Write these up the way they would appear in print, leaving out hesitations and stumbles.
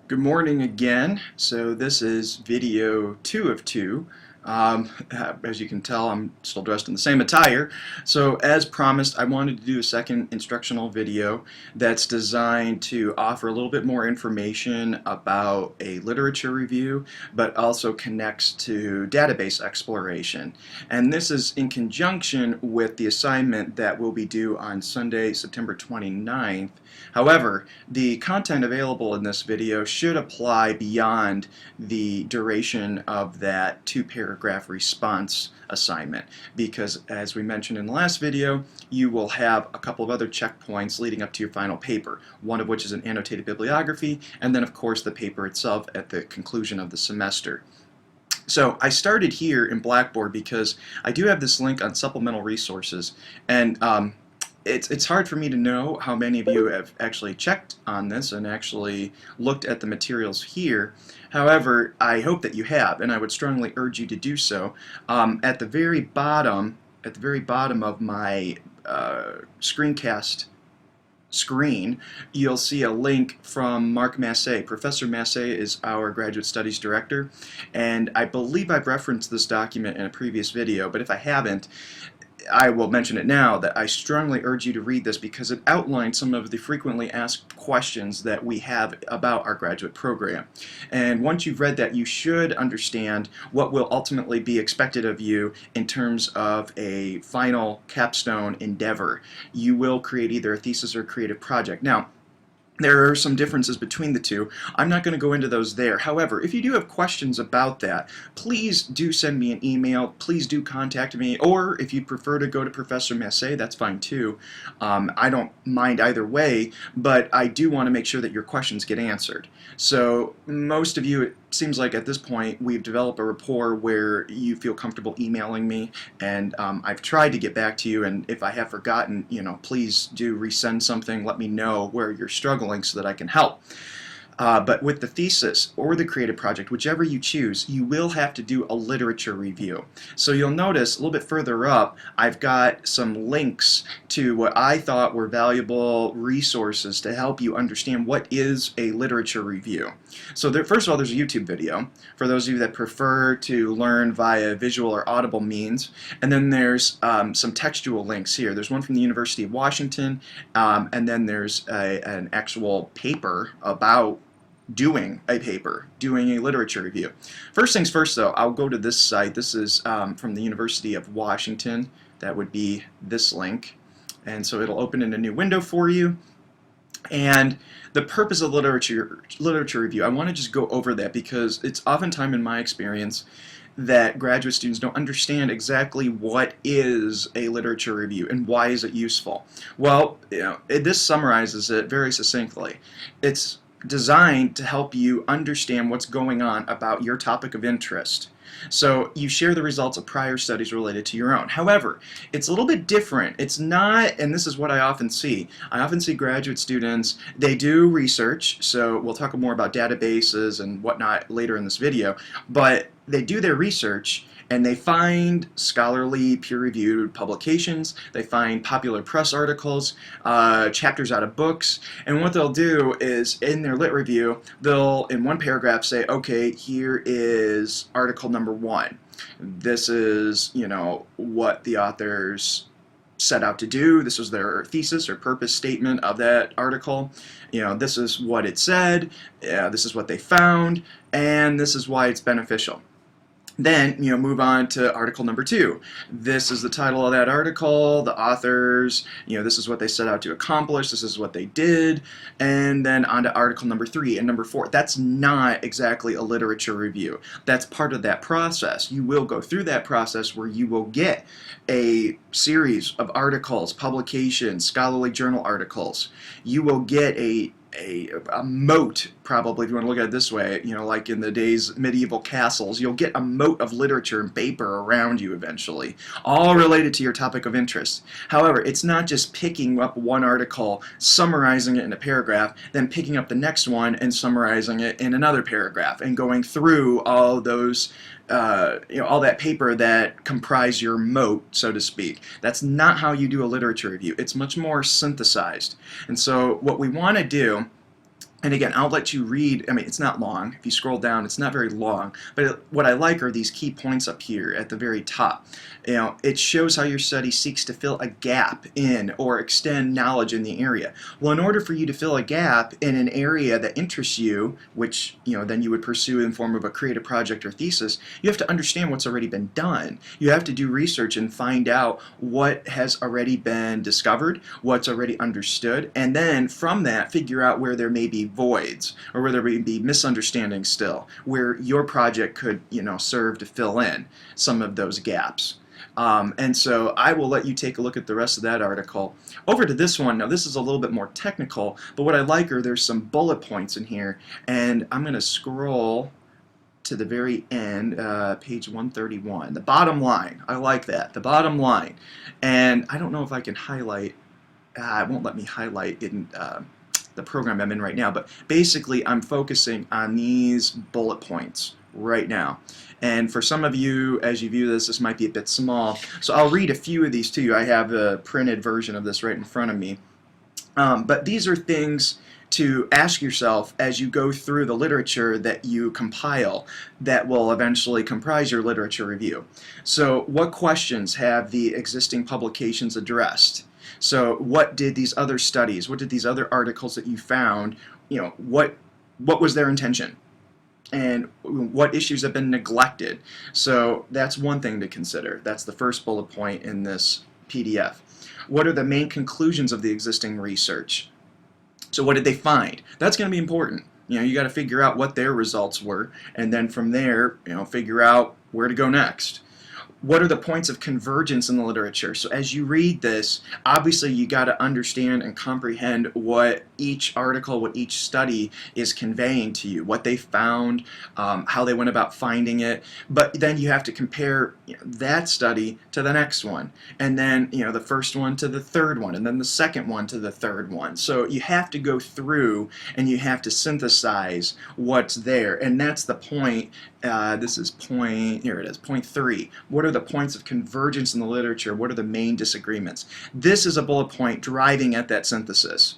Good morning again. So this is video 2 of 2. As you can tell, I'm still dressed in the same attire. So as promised, I wanted to do a second instructional video that's designed to offer a little bit more information about a literature review, but also connects to database exploration. And this is in conjunction with the assignment that will be due on Sunday, September 29th. However, the content available in this video should apply beyond the duration of that two-paragraph response assignment, because as we mentioned in the last video, you will have a couple of other checkpoints leading up to your final paper, one of which is an annotated bibliography, and then of course the paper itself at the conclusion of the semester. So I started here in Blackboard because I do have this link on supplemental resources, and it's hard for me to know how many of you have actually checked on this and actually looked at the materials here. However, I hope that you have, and I would strongly urge you to do so. At the very bottom of my screencast screen, you'll see a link from Mark Massé. Professor Massé is our Graduate Studies Director, and I believe I've referenced this document in a previous video, but if I haven't, I will mention it now that I strongly urge you to read this because it outlines some of the frequently asked questions that we have about our graduate program. And once you've read that, you should understand what will ultimately be expected of you in terms of a final capstone endeavor. You will create either a thesis or a creative project. Now, there are some differences between the two. I'm not going to go into those there. However, if you do have questions about that, please do send me an email. Please do contact me. Or if you prefer to go to Professor Massé, that's fine too. I don't mind either way, but I do want to make sure that your questions get answered. So most of you, it seems like at this point, we've developed a rapport where you feel comfortable emailing me, and I've tried to get back to you, and if I have forgotten, please do resend something. Let me know where you're struggling so that I can help. But with the thesis or the creative project, whichever you choose, you will have to do a literature review. So you'll notice a little bit further up, I've got some links to what I thought were valuable resources to help you understand what is a literature review. So first of all, there's a YouTube video for those of you that prefer to learn via visual or audible means. And then there's some textual links here. There's one from the University of Washington, and then there's an actual paper about doing a literature review. First things first though, I'll go to this site. This is from the University of Washington. That would be this link. And so it'll open in a new window for you. And the purpose of literature review, I want to just go over that because it's oftentimes in my experience that graduate students don't understand exactly what is a literature review and why is it useful. Well, this summarizes it very succinctly. It's designed to help you understand what's going on about your topic of interest. So you share the results of prior studies related to your own. However, it's a little bit different. It's not, and this is what I often see. I often see graduate students, they do research, so we'll talk more about databases and whatnot later in this video, but they do their research and they find scholarly peer-reviewed publications, they find popular press articles, chapters out of books, and what they'll do is in their lit review, they'll in one paragraph say, okay, here is article number 1. This is, what the authors set out to do. This was their thesis or purpose statement of that article. This is what it said, this is what they found, and this is why it's beneficial. Then, move on to article number 2. This is the title of that article, the authors, this is what they set out to accomplish, this is what they did, and then on to article number 3 and number 4. That's not exactly a literature review. That's part of that process. You will go through that process where you will get a series of articles, publications, scholarly journal articles. You will get a moat, probably, if you want to look at it this way, like in the days medieval castles, you'll get a moat of literature and paper around you eventually, all related to your topic of interest. However, it's not just picking up one article, summarizing it in a paragraph, then picking up the next one and summarizing it in another paragraph, and going through all those all that paper that comprise your moat, so to speak. That's not how you do a literature review. It's much more synthesized. And so what we want to do And again, I'll let you read. I mean, it's not long. If you scroll down, it's not very long. But what I like are these key points up here at the very top. It shows how your study seeks to fill a gap in or extend knowledge in the area. Well, in order for you to fill a gap in an area that interests you, which then you would pursue in form of a creative project or thesis, you have to understand what's already been done. You have to do research and find out what has already been discovered, what's already understood, and then from that figure out where there may be voids or where there may be misunderstandings still, where your project could serve to fill in some of those gaps. And so I will let you take a look at the rest of that article. Over to this one. Now this is a little bit more technical, but what I like are there's some bullet points in here, and I'm going to scroll to the very end, page 131. The bottom line. I like that. The bottom line. And I don't know if I can highlight. It won't let me highlight in the program I'm in right now, but basically I'm focusing on these bullet points right now. And for some of you, as you view this, this might be a bit small. So I'll read a few of these to you. I have a printed version of this right in front of me. But these are things to ask yourself as you go through the literature that you compile that will eventually comprise your literature review. So what questions have the existing publications addressed? So what did these other studies, what did these other articles that you found, what was their intention? And what issues have been neglected? So that's one thing to consider. That's the first bullet point in this PDF. What are the main conclusions of the existing research? So what did they find? That's going to be important. You got to figure out what their results were, and then from there, figure out where to go next. What are the points of convergence in the literature? So as you read this, obviously you got to understand and comprehend what each article, what each study is conveying to you, what they found, how they went about finding it. But then you have to compare that study to the next one, and then the first one to the third one, and then the second one to the third one. So you have to go through and you have to synthesize what's there, and that's the point. This is here it is, point 3. What are the points of convergence in the literature? What are the main disagreements? This is a bullet point driving at that synthesis.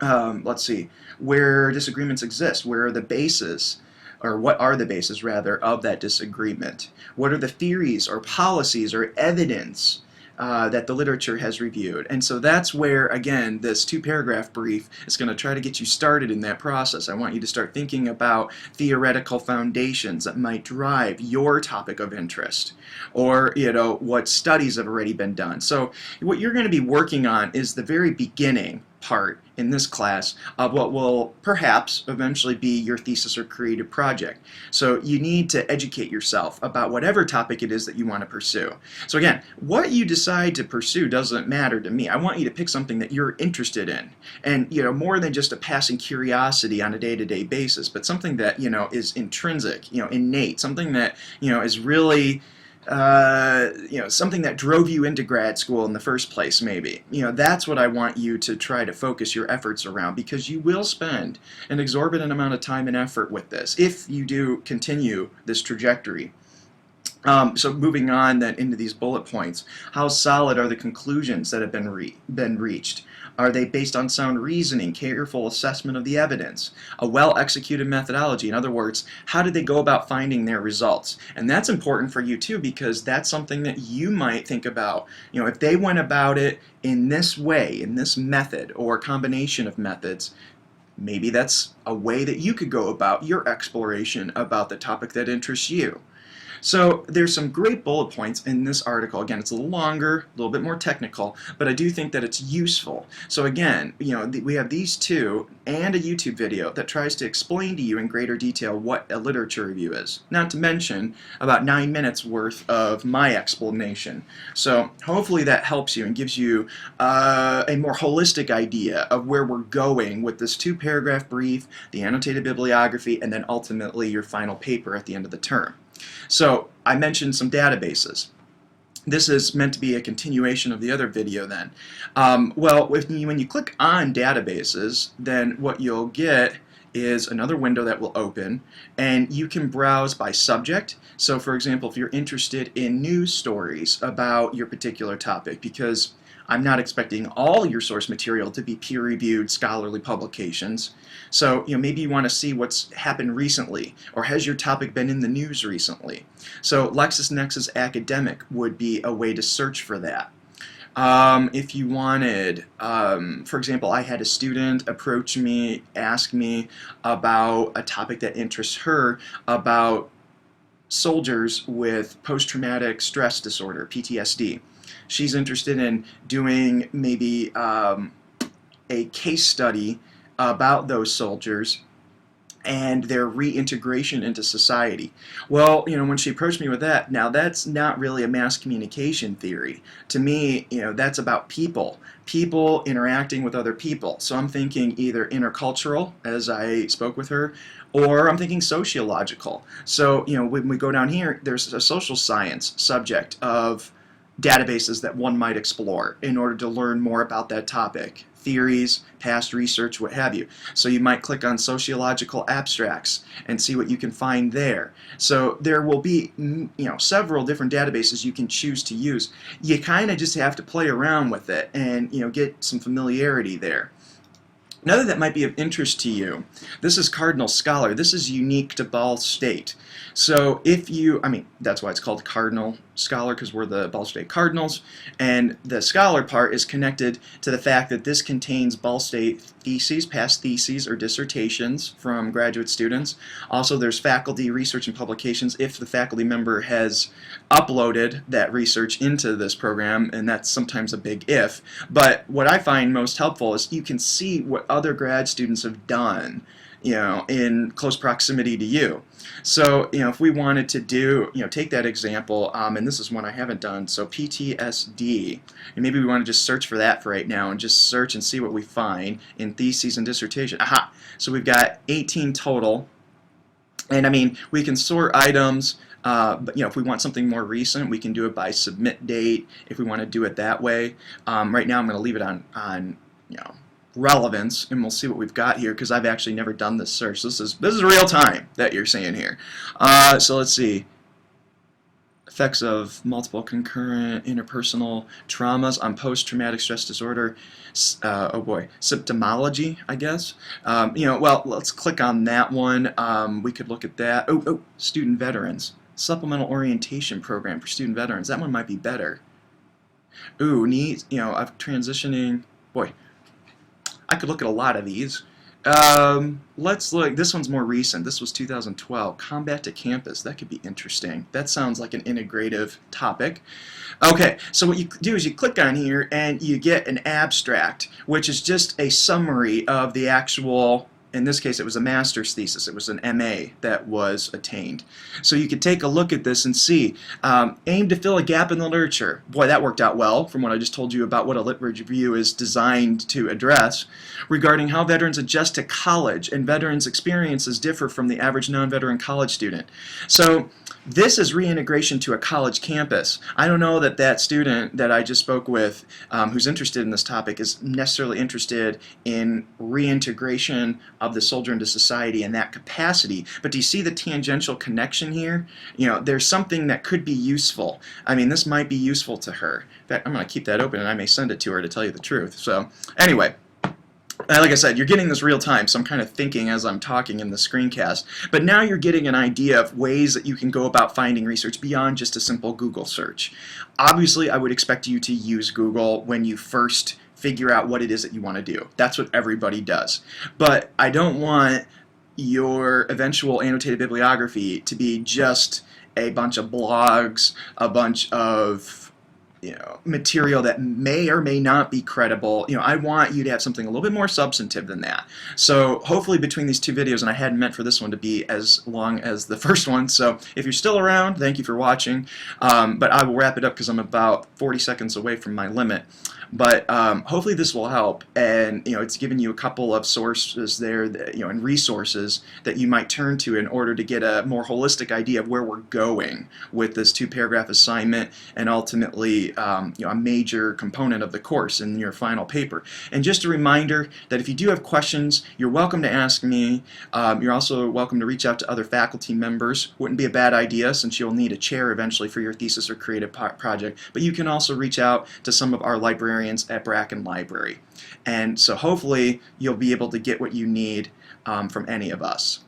Let's see, where disagreements exist, where are the bases, or what are the bases rather, of that disagreement? What are the theories or policies or evidence that the literature has reviewed? And so that's where, again, this 2-paragraph brief is going to try to get you started in that process. I want you to start thinking about theoretical foundations that might drive your topic of interest, or what studies have already been done. So what you're going to be working on is the very beginning part in this class of what will perhaps eventually be your thesis or creative project. So you need to educate yourself about whatever topic it is that you want to pursue. So again, what you decide to pursue doesn't matter to me. I want you to pick something that you're interested in, and more than just a passing curiosity on a day-to-day basis, but something that is intrinsic, innate, something that is really something that drove you into grad school in the first place, maybe. That's what I want you to try to focus your efforts around, because you will spend an exorbitant amount of time and effort with this if you do continue this trajectory. So moving on then into these bullet points, how solid are the conclusions that have been reached? Are they based on sound reasoning, careful assessment of the evidence, a well-executed methodology? In other words, how did they go about finding their results? And that's important for you too, because that's something that you might think about. If they went about it in this way, in this method or combination of methods, maybe that's a way that you could go about your exploration about the topic that interests you. So there's some great bullet points in this article. Again, it's a little longer, a little bit more technical, but I do think that it's useful. So again, we have these two and a YouTube video that tries to explain to you in greater detail what a literature review is. Not to mention about 9 minutes worth of my explanation. So hopefully that helps you and gives you a more holistic idea of where we're going with this 2-paragraph brief, the annotated bibliography, and then ultimately your final paper at the end of the term. So I mentioned some databases. This is meant to be a continuation of the other video then. Well, when you click on databases, then what you'll get is another window that will open, and you can browse by subject. So for example, if you're interested in news stories about your particular topic, because I'm not expecting all your source material to be peer-reviewed scholarly publications. So, maybe you want to see what's happened recently, or has your topic been in the news recently? So LexisNexis Academic would be a way to search for that. If you wanted, for example, I had a student approach me, ask me about a topic that interests her, about soldiers with post-traumatic stress disorder, PTSD. She's interested in doing maybe a case study about those soldiers and their reintegration into society. Well, when she approached me with that, now that's not really a mass communication theory. To me, that's about people interacting with other people. So I'm thinking either intercultural, as I spoke with her, or I'm thinking sociological. So, when we go down here, there's a social science subject of databases that one might explore in order to learn more about that topic. Theories, past research, what have you. So you might click on sociological abstracts and see what you can find there. So there will be several different databases you can choose to use. You kind of just have to play around with it and get some familiarity there. Another that might be of interest to you, this is Cardinal Scholar. This is unique to Ball State. So if you, that's why it's called Cardinal Scholar, because we're the Ball State Cardinals, and the scholar part is connected to the fact that this contains Ball State theses, past theses or dissertations from graduate students. Also, there's faculty research and publications if the faculty member has uploaded that research into this program, and that's sometimes a big if. But what I find most helpful is you can see what other grad students have done in close proximity to you. So, if we wanted to do, take that example, and this is one I haven't done, so PTSD, and maybe we want to just search for that for right now and just search and see what we find in theses and dissertation. Aha! So we've got 18 total, and we can sort items, but if we want something more recent, we can do it by submit date if we want to do it that way. Right now I'm going to leave it on relevance, and we'll see what we've got here because I've actually never done this search. This is real time that you're seeing here. So let's see. Effects of multiple concurrent interpersonal traumas on post-traumatic stress disorder. Oh boy, symptomology, I guess. Well, let's click on that one. We could look at that. Oh, student veterans. Supplemental orientation program for student veterans. That one might be better. Ooh, neat. Of transitioning. Boy, I could look at a lot of these. Let's look. This one's more recent. This was 2012. Combat to Campus. That could be interesting. That sounds like an integrative topic. Okay, so what you do is you click on here and you get an abstract, which is just a summary of the actual. In this case, it was a master's thesis. It was an MA that was attained. So you could take a look at this and see. Aim to fill a gap in the literature. Boy, that worked out well from what I just told you about what a lit review is designed to address. Regarding how veterans adjust to college and veterans' experiences differ from the average non-veteran college student. So this is reintegration to a college campus. I don't know that that student that I just spoke with who's interested in this topic is necessarily interested in reintegration of the soldier into society in that capacity. But do you see the tangential connection here? There's something that could be useful. This might be useful to her. In fact, I'm going to keep that open and I may send it to her to tell you the truth. So anyway. Like I said, you're getting this real time, so I'm kind of thinking as I'm talking in the screencast. But now you're getting an idea of ways that you can go about finding research beyond just a simple Google search. Obviously, I would expect you to use Google when you first figure out what it is that you want to do. That's what everybody does. But I don't want your eventual annotated bibliography to be just a bunch of blogs, a bunch of material that may or may not be credible. I want you to have something a little bit more substantive than that. So hopefully between these two videos, and I hadn't meant for this one to be as long as the first one, so if you're still around, thank you for watching. But I will wrap it up because I'm about 40 seconds away from my limit. But hopefully this will help, and it's given you a couple of sources there, that, and resources that you might turn to in order to get a more holistic idea of where we're going with this 2-paragraph assignment, and ultimately a major component of the course in your final paper. And just a reminder that if you do have questions, you're welcome to ask me. You're also welcome to reach out to other faculty members. Wouldn't be a bad idea since you'll need a chair eventually for your thesis or creative project. But you can also reach out to some of our librarians librarians at Bracken Library. And so hopefully you'll be able to get what you need from any of us.